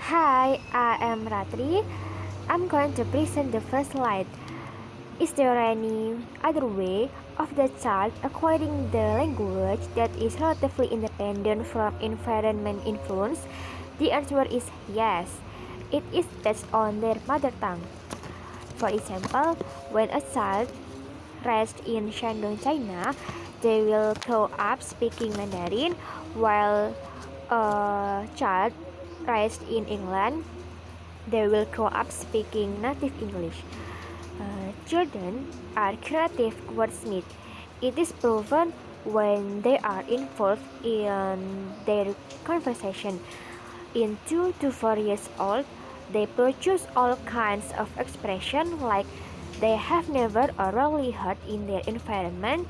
Hi, I am Ratri. I'm going to present the first slide. Is there any other way of the child acquiring the language that is relatively independent from environment influence? The answer is yes. It is based on their mother tongue. For example, when a child raised in Shandong, China, they will grow up speaking Mandarin, while a child raised in England, they will grow up speaking native English. Children are creative wordsmiths. It is proven when they are involved in their conversation. In 2 to 4 years old, they produce all kinds of expression like they have never or rarely heard in their environment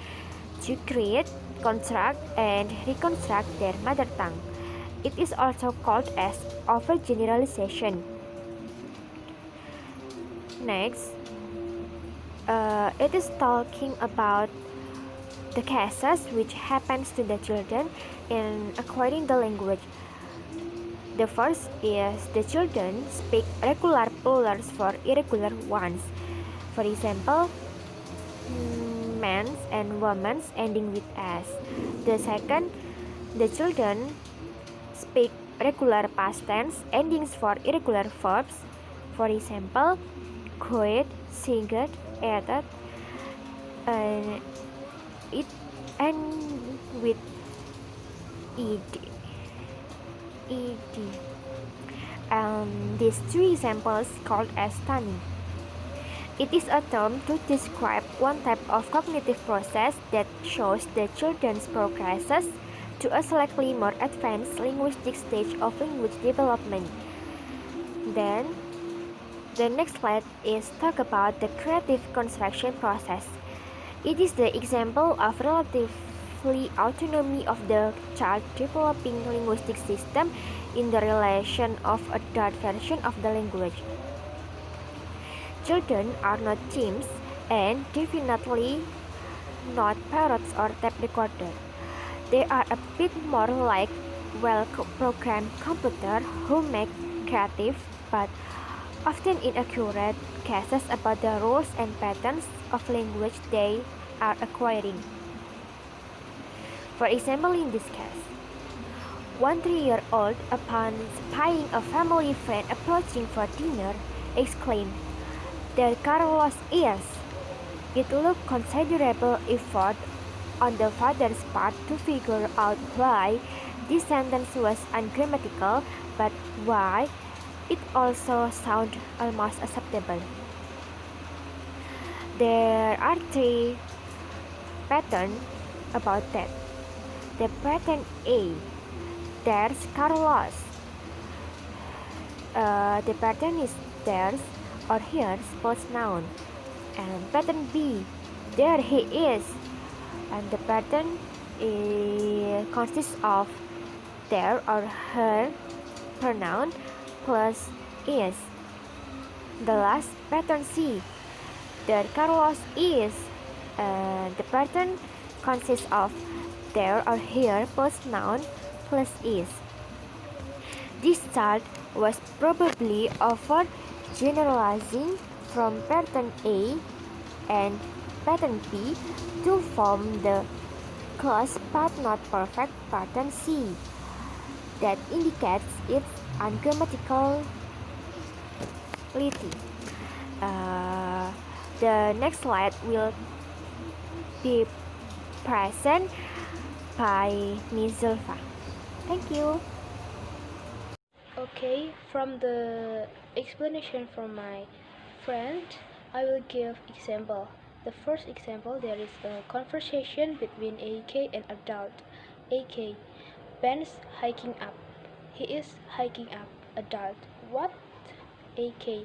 to create, construct, and reconstruct their mother tongue. It is also called as overgeneralization. Next, it is talking about the cases which happens to the children in acquiring the language. The first is the children speak regular plurals for irregular ones. For example, men's and women's ending with s. The second, the children speak regular past tense endings for irregular verbs. For example, quit, singed, added, and it end with ed. ed. These three examples called as stunning. It is a term to describe one type of cognitive process that shows the children's progresses to a slightly more advanced linguistic stage of language development. Then, the next slide is talk about the creative construction process. It is the example of relatively autonomy of the child developing linguistic system in the relation of adult version of the language. Children are not chimps and definitely not parrots or tape recorder. They are a bit more like well-programmed computer who make creative but often inaccurate guesses about the rules and patterns of language they are acquiring. For example, in this case, one 3-year-old, upon spying a family friend approaching for dinner, exclaimed, "There Carlos is!" It looked considerable effort on the father's part to figure out why this sentence was ungrammatical, but why it also sounded almost acceptable. There are three patterns about that. The pattern A, there's Carlos. The pattern is there's or here's post noun. And pattern B, there he is. And the pattern consists of there or her pronoun plus is. The last pattern C, there Carlos is. The pattern consists of there or here plus noun plus is. This child was probably over generalizing from pattern A and pattern B to form the close but not perfect pattern C that indicates its ungrammaticality. The next slide will be present by Ms. Zulfa. Thank you. Okay, from the explanation from my friend, I will give example. The first example, there is a conversation between AK and adult. AK, Ben's hiking up. He is hiking up. Adult, what? AK,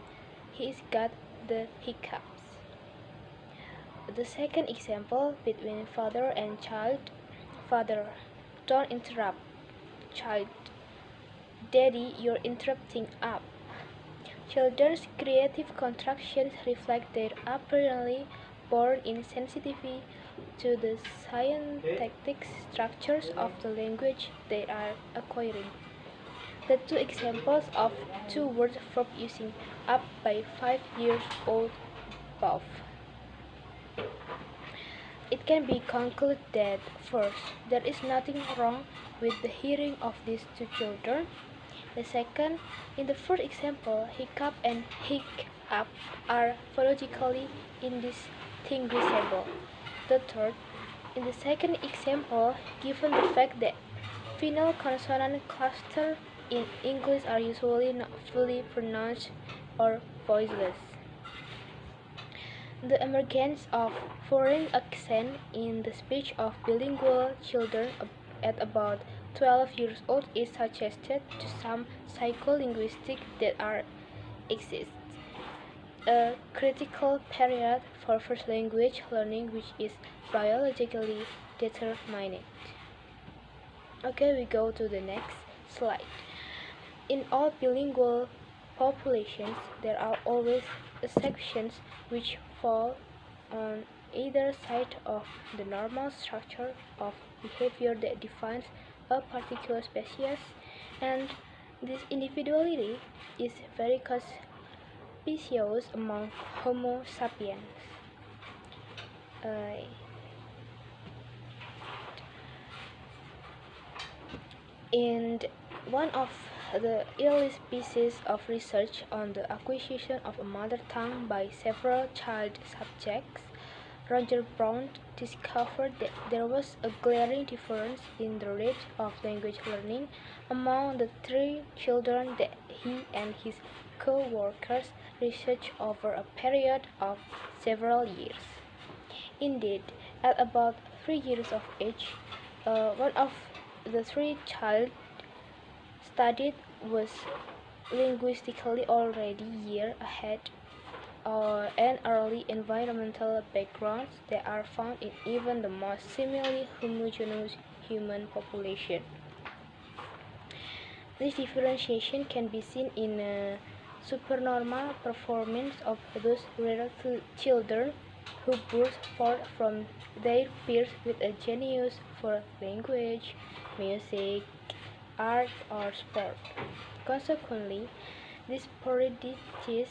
he's got the hiccups. The second example, between father and child. Father, don't interrupt. Child, Daddy, you're interrupting up. Children's creative constructions reflect their apparently born insensitivity to the syntactic structures of the language they are acquiring. The two examples of two words from using up by 5 years old above. It can be concluded that, first, there is nothing wrong with the hearing of these two children. The second, in the first example, hiccup and hic-up are phonologically indistinguishable. The third, in the second example, given the fact that final consonant clusters in English are usually not fully pronounced or voiceless. The emergence of foreign accent in the speech of bilingual children at about 12 years old is suggested to some psycholinguistics that are exists a critical period for first language learning which is biologically determined. Okay, we go to the next slide. In all bilingual populations, there are always exceptions which fall on either side of the normal structure of behavior that defines a particular species, and this individuality is very conspicuous among Homo sapiens. In one of the earliest pieces of research on the acquisition of a mother tongue by several child subjects, Roger Brown discovered that there was a glaring difference in the rate of language learning among the three children that he and his co-workers researched over a period of several years. Indeed, at about 3 years of age, one of the three child studied was linguistically already year ahead and early environmental backgrounds that are found in even the most seemingly homogeneous human population. This differentiation can be seen in a supernormal performance of those rare children who burst forth from their peers with a genius for language, music, art, or sport. Consequently, these prodigies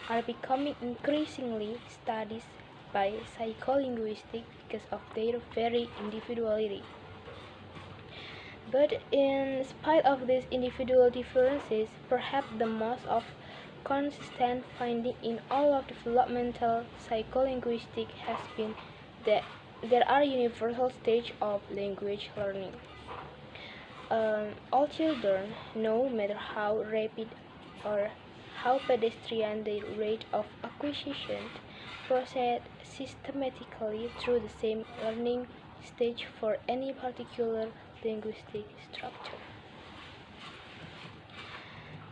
are becoming increasingly studied by psycholinguistics because of their very individuality. But in spite of these individual differences, perhaps the most of consistent finding in all of developmental psycholinguistics has been that there are universal stages of language learning. All children, no matter how rapid or how pedestrian their rate of acquisition, proceed systematically through the same learning stage for any particular linguistic structure.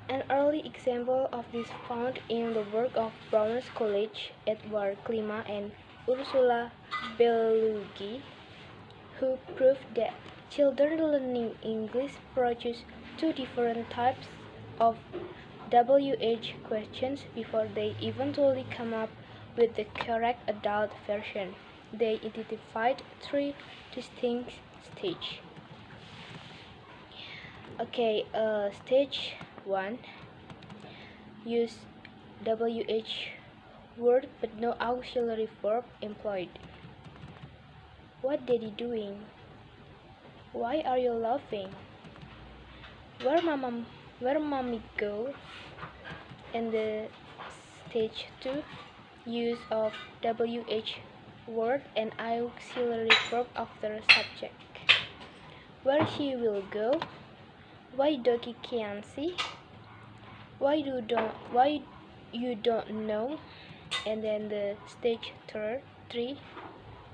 An early example of this found in the work of Brown's College, Edward Klima and Ursula Bellugi, who proved that children learning English produce two different types of WH questions before they eventually come up with the correct adult version. They identified three distinct stages. Okay, stage 1, use WH word but no auxiliary verb employed. What daddy doing? Why are you laughing? Where mommy go? And the stage 2, use of WH word and auxiliary verb after subject. Where she will go? Why doggy can't see? Why you don't know? And then the stage 3,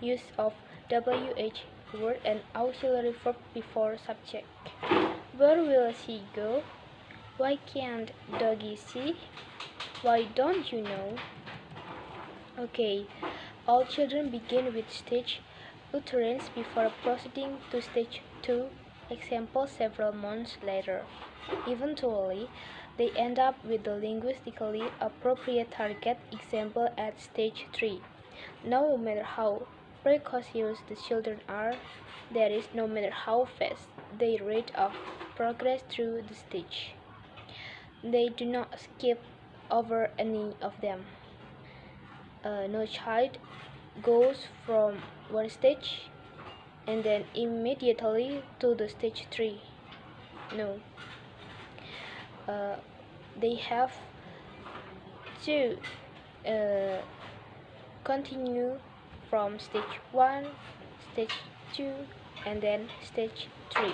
use of WH word and auxiliary verb before subject. Where will she go? Why can't doggy see? Why don't you know? Okay, all children begin with stage utterance before proceeding to stage 2, example several months later. Eventually, they end up with the linguistically appropriate target example at stage 3. No matter how precocious the children are, that is, no matter how fast their rate of progress through the stage. They do not skip over any of them. No child goes from one stage and then immediately to the stage 3. No. Uh, they have to uh, continue from stage 1, stage 2, and then stage 3.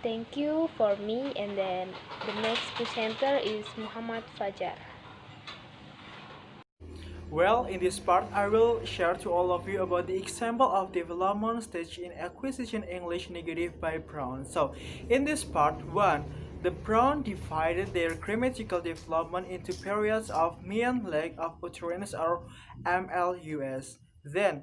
Thank you for me, and then the next presenter is Muhammad Fajar. Well, in this part, I will share to all of you about the example of development stage in acquisition English negative by Brown. So, in this part 1, the Brown divided their grammatical development into periods of mean lag of utterance or MLUS. Then,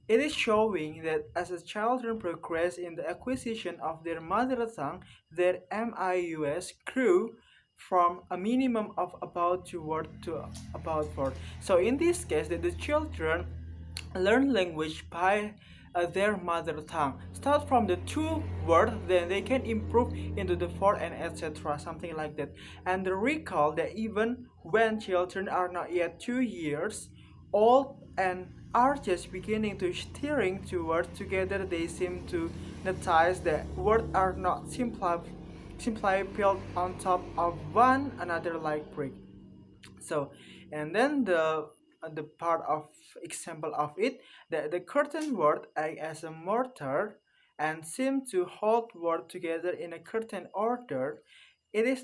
it is showing that as a children progress in the acquisition of their mother tongue, their MIUS grew from a minimum of about 2 words to about 4. So in this case, that the children learn language by their mother tongue. Start from the 2 word, then they can improve into the 4 and etc. Something like that. And recall that even when children are not yet 2 years old and are just beginning to steering towards together, they seem to notice that words are not simply built on top of one another like brick. So, and then the part of example of it, that the curtain word act as a mortar and seem to hold word together in a curtain order. It is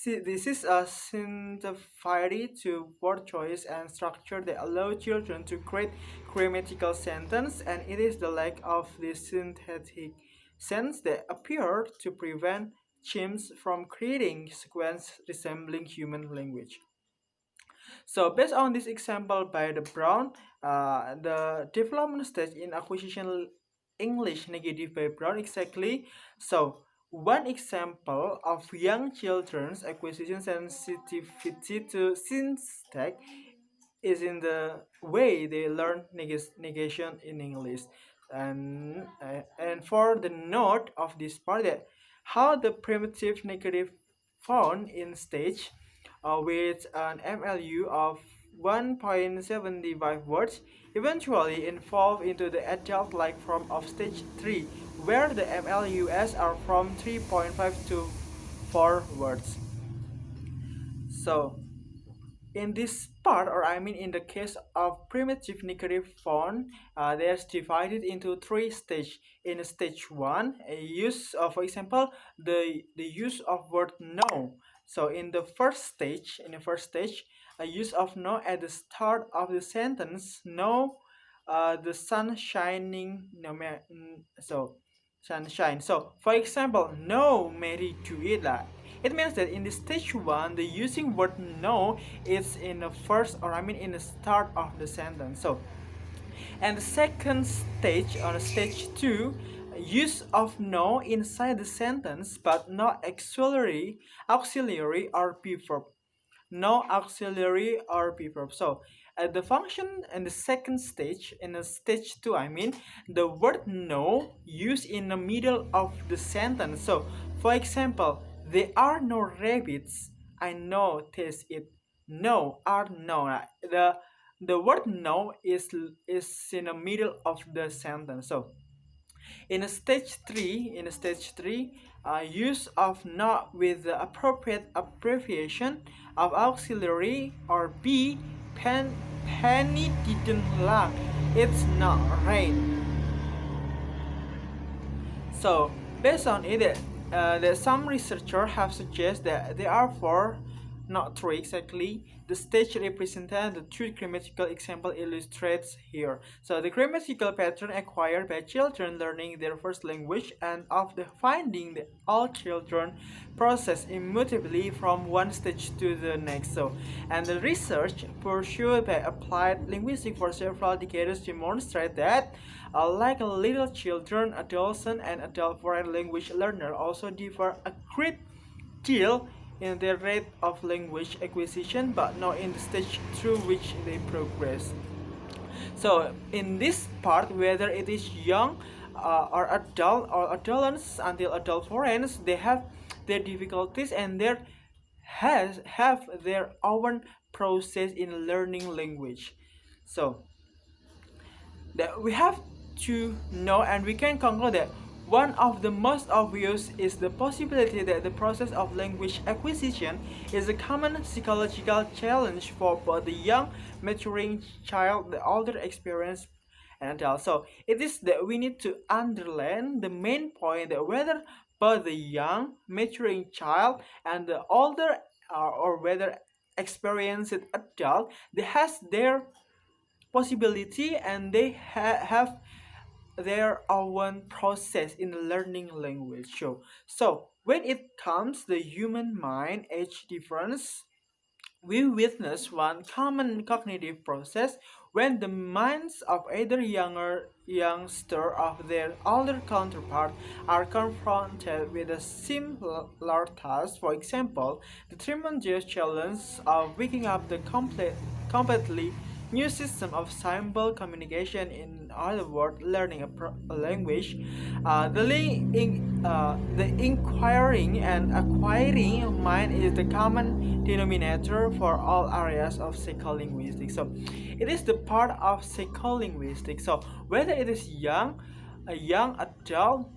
this is a simplified to word choice and structure that allow children to create grammatical sentence, and it is the lack of this synthetic sense that appear to prevent chimps from creating sequence resembling human language. So based on this example by the Brown, the development stage in acquisition English negative by Brown exactly. So one example of young children's acquisition sensitivity to syntax is in the way they learn negation in English. And for the note of this part, that how the primitive negative found in stage with an MLU of 1.75 words eventually evolve into the adult-like form of stage 3, where the MLUs are from 3.5 to 4 words. So in this part, or I mean in the case of primitive negative form, there's divided into 3 stages. In stage 1, a use of, for example, the use of word no. So in the first stage, a use of no at the start of the sentence. No, the sun shining. No, so sunshine. So for example, no Mary to it. It means that in the stage 1, the using word no is in the first, or I mean in the start of the sentence. So, and the second stage, or stage 2, use of no inside the sentence but not auxiliary or be verb. No auxiliary or be verb. So the function in the second stage, in the stage 2, I mean, the word no used in the middle of the sentence. So for example, there are no rabbits. I know taste it. No are no. The word no is in the middle of the sentence. So in stage 3, use of not with the appropriate abbreviation of auxiliary or be Penny didn't laugh. It's not rain. So based on it, that some researchers have suggested that there are 4, not 3 exactly, the stage represented the 2 grammatical example illustrates here. So the grammatical pattern acquired by children learning their first language, and of the finding that all children process immutably from one stage to the next. So, and the research pursued by applied linguistics for several decades demonstrate that like little children, adolescent and adult foreign language learners also differ a great deal in their rate of language acquisition, but not in the stage through which they progress. So in this part, whether it is young or adult or adolescents until adult foreigners, they have their difficulties and have their own process in learning language. So that we have to know, and we can conclude that one of the most obvious is the possibility that the process of language acquisition is a common psychological challenge for both the young maturing child, the older experienced and adult. So it is that we need to underline the main point that whether both the young maturing child and the older or whether experienced adult, they has their possibility and they have their own process in learning language. So when it comes the human mind age difference, we witness one common cognitive process when the minds of either youngster of their older counterpart are confronted with a similar task. For example, the tremendous challenge of waking up the completely new system of symbol communication, in other words, learning a language. The inquiring and acquiring mind is the common denominator for all areas of psycholinguistics. So it is the part of psycholinguistics. So whether it is a young adult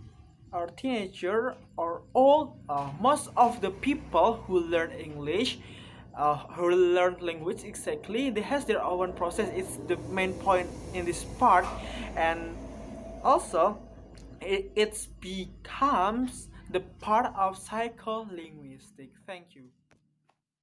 or teenager or old, most of the people who learn English, who learn language exactly, they has their own process. It's the main point in this part, and also it becomes the part of psycholinguistics. Thank you.